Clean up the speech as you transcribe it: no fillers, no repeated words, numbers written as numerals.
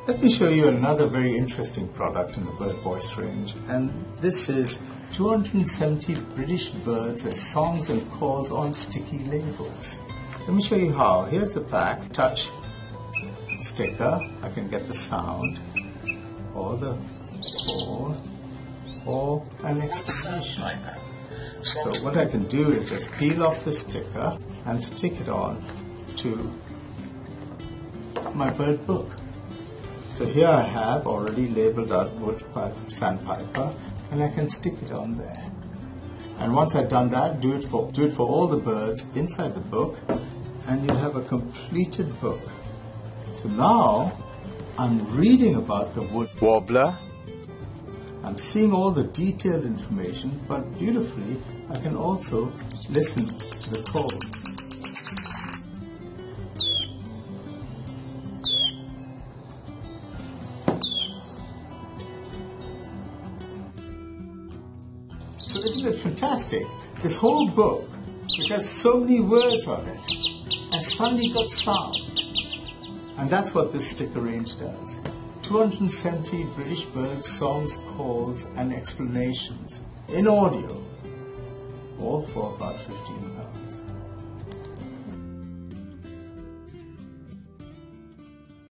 Let me show you another very interesting product in the bird voice range, and this is 270 British birds as songs and calls on sticky labels. Let me show you how. Here's the pack. Touch sticker, I can get the sound or the call or an explanation. So what I can do is just peel off the sticker and stick it on to my bird book. So here I have already labeled out woodpipe, sandpiper, and I can stick it on there. And once I've done that, do it for all the birds inside the book, and you'll have a completed book. So now I'm reading about the wood warbler. I'm seeing all the detailed information, but beautifully I can also listen to the call. So isn't it fantastic? This whole book, which has so many words on it, has suddenly got sound. And that's what this sticker range does. 270 British birds, songs, calls, and explanations in audio, all for about £15.